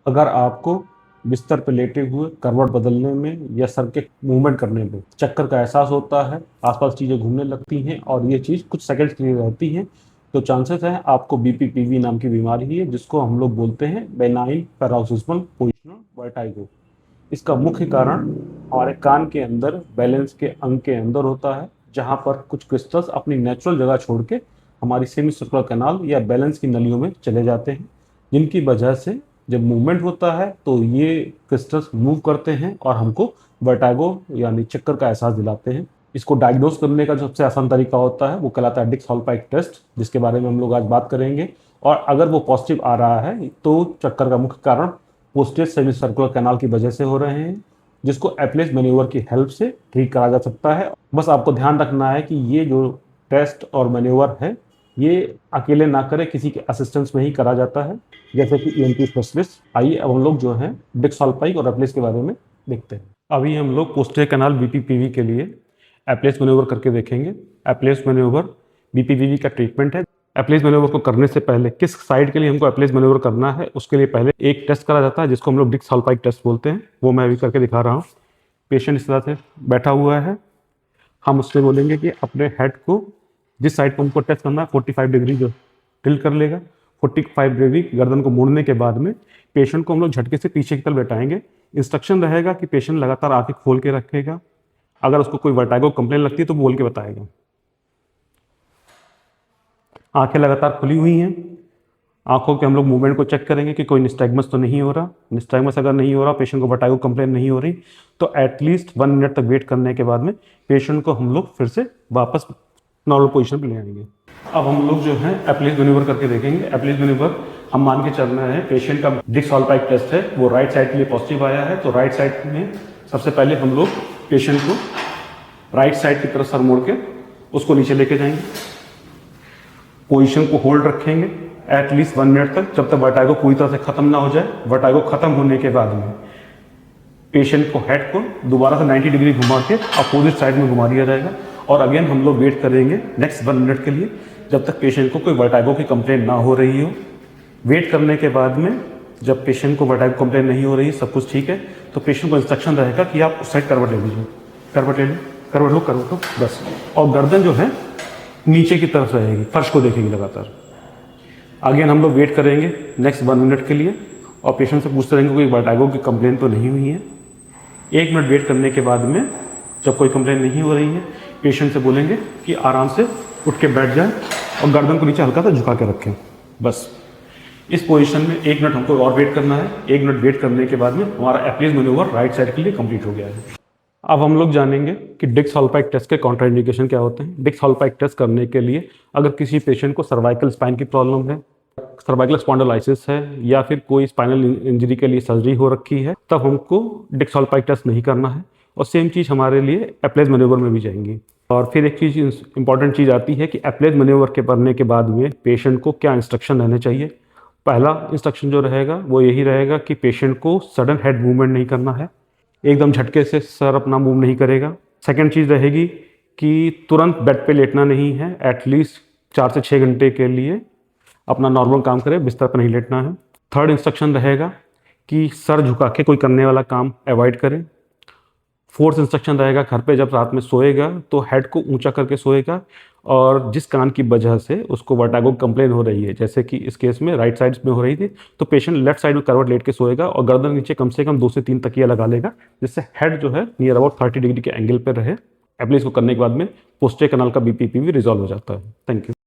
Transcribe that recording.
अगर आपको बिस्तर पर लेटे हुए करवट बदलने में या सर के मूवमेंट करने में चक्कर का एहसास होता है, आसपास चीज़ें घूमने लगती हैं और ये चीज़ कुछ सेकंड्स के लिए रहती है, तो चांसेस है आपको बीपीपीवी नाम की बीमारी है, जिसको हम लोग बोलते हैं बेनाइन पैरोक्सिस्मल पोजिशनल वर्टाइगो। इसका मुख्य कारण हमारे कान के अंदर बैलेंस के अंग के अंदर होता है, जहाँ पर कुछ क्रिस्टल्स अपनी नेचुरल जगह छोड़ के हमारी सेमी सर्कुलर कैनाल या बैलेंस की नलियों में चले जाते हैं, जिनकी वजह से जब मूवमेंट होता है तो ये क्रिस्टल्स मूव करते हैं और हमको वर्टागो यानी चक्कर का एहसास दिलाते हैं। इसको डायग्नोस करने का जो सबसे आसान तरीका होता है वो कहलाता है डिक्स-हॉलपाइक टेस्ट, जिसके बारे में हम लोग आज बात करेंगे। और अगर वो पॉजिटिव आ रहा है तो चक्कर का मुख्य कारण पोस्टेज सेमी सर्कुलर कैनाल की वजह से हो रहे हैं, जिसको एप्लेस मैन्यूवर की हेल्प से ठीक करा जा सकता है। बस आपको ध्यान रखना है कि ये जो टेस्ट और मैन्यूवर है ये अकेले ना करें, किसी के असिस्टेंस में ही करा जाता है, जैसे कि ईएनटी स्पेशलिस्ट। आइए अब हम लोग जो है डिक्स-हॉलपाइक और एप्लेस के बारे में देखते हैं। अभी हम लोग पोस्टीरियर कैनाल बीपीपीवी के लिए एप्लेस मैन्यूवर करके देखेंगे। एप्लेस मैन्यूवर बीपीपीवी का ट्रीटमेंट है। एप्लेस मैन्यूवर को करने से पहले किस साइड के लिए हमको एप्लेस मैन्यूवर करना है उसके लिए पहले एक टेस्ट करा जाता है, जिसको हम लोग डिक्स-हॉलपाइक टेस्ट बोलते हैं। वो मैं अभी करके दिखा रहा हूँ। पेशेंट इस तरह से बैठा हुआ है, हम उससे बोलेंगे कि अपने हेड को जिस साइड को हमको टेस्ट करना है 45 डिग्री जो टिल्ट कर लेगा। 45 डिग्री गर्दन को मोड़ने के बाद में पेशेंट को हम लोग झटके से पीछे की तरफ बैठाएंगे। इंस्ट्रक्शन रहेगा कि पेशेंट लगातार आंखें खोल के रखेगा। अगर उसको कोई वर्टाइगो कंप्लेन लगती है तो बोल के बताएगा। आंखें लगातार खुली हुई हैं। आंखों के हम लोग मूवमेंट को चेक करेंगे कि कोई निस्टैग्मस तो नहीं हो रहा। निस्टैग्मस अगर नहीं हो रहा, पेशेंट को वर्टाइगो कंप्लेन नहीं हो रही, तो एटलीस्ट 1 मिनट तक वेट करने के बाद में पेशेंट को हम लोग फिर से वापस नॉर्मल पोजीशन पे ले आएंगे। अब हम लोग जो है एप्लेस मैन्यूवर करके देखेंगे। एप्लेस मैन्यूवर हम मान के चल रहे हैं पेशेंट का डिक्स-हॉलपाइक टेस्ट है वो राइट साइड के लिए पॉजिटिव आया है, तो राइट साइड में सबसे पहले हम लोग पेशेंट को राइट साइड की तरफ सर मोड़ के उसको नीचे लेके जाएंगे। पोजीशन को होल्ड रखेंगे एटलीस्ट 1 मिनट तक, जब तक वर्टाइगो पूरी तरह से खत्म ना हो जाए। वर्टाइगो खत्म होने के बाद में पेशेंट को हेड को दोबारा से 90 डिग्री घुमा के अपोजिट साइड में घुमा दिया जाएगा और अगेन हम लोग वेट करेंगे नेक्स्ट 1 मिनट के लिए, जब तक पेशेंट को कोई वर्टाइगो की कंप्लेंट ना हो रही हो। वेट करने के बाद में जब पेशेंट को वर्टाइगो कंप्लेंट नहीं हो रही है, सब कुछ ठीक है, तो पेशेंट को इंस्ट्रक्शन रहेगा कि आप उस साइड करवट ले लीजिए। करवट ले लो, करवट लो बस। और गर्दन जो है नीचे की तरफ रहेगी, फर्श को देखेगी लगातार। अगेन हम लोग वेट करेंगे नेक्स्ट 1 मिनट के लिए और पेशेंट से पूछते रहेंगे कोई वर्टाइगो की कंप्लेंट तो नहीं हुई है। 1 मिनट वेट करने के बाद में जब कोई कंप्लेंट नहीं हो रही है, पेशेंट से बोलेंगे कि आराम से उठ के बैठ जाए और गर्दन को नीचे हल्का सा झुका के रखें। बस इस पोजीशन में 1 मिनट हमको और वेट करना है। 1 मिनट वेट करने के बाद में हमारा एप्लेस मैन्यूवर राइट साइड के लिए कंप्लीट हो गया है। अब हम लोग जानेंगे कि डिक्स-हॉलपाइक टेस्ट के कॉन्ट्राइंडिकेशन क्या होते हैं। डिक्स-हॉलपाइक टेस्ट करने के लिए अगर किसी पेशेंट को सर्वाइकल स्पाइन की प्रॉब्लम है, सर्वाइकल स्पॉन्डिलोलाइसिस है या फिर कोई स्पाइनल इंजरी के लिए सर्जरी हो रखी है, तब हमको डिक्स-हॉलपाइक टेस्ट नहीं करना है। और सेम चीज़ हमारे लिए एप्लेस मैन्यूवर में भी जाएंगी। और फिर एक चीज़ इंपॉर्टेंट चीज़ आती है कि एप्लेस मैन्यूवर के करने के बाद में पेशेंट को क्या इंस्ट्रक्शन रहने चाहिए। पहला इंस्ट्रक्शन जो रहेगा वो यही रहेगा कि पेशेंट को सडन हेड मूवमेंट नहीं करना है, एकदम झटके से सर अपना मूव नहीं करेगा। सेकेंड चीज़ रहेगी कि तुरंत बेड पे लेटना नहीं है, एटलीस्ट 4 से 6 घंटे के लिए अपना नॉर्मल काम करे, बिस्तर पर नहीं लेटना है। थर्ड इंस्ट्रक्शन रहेगा कि सर झुका के कोई करने वाला काम अवॉइड करें। फोर्थ इंस्ट्रक्शन रहेगा घर पे जब रात में सोएगा तो हेड को ऊंचा करके सोएगा और जिस कान की वजह से उसको वर्टाइगो कंप्लेन हो रही है, जैसे कि इस केस में राइट साइड में हो रही थी, तो पेशेंट लेफ्ट साइड में करवट लेट के सोएगा और गर्दन नीचे कम से कम 2 से 3 तकिया लगा लेगा, जिससे हेड जो है नियर अबाउट 30 डिग्री के एंगल पर रहे। एप्लीस को करने के बाद में पोस्टीरियर कैनाल का बीपीपीवी रिजॉल्व हो जाता है। Thank you.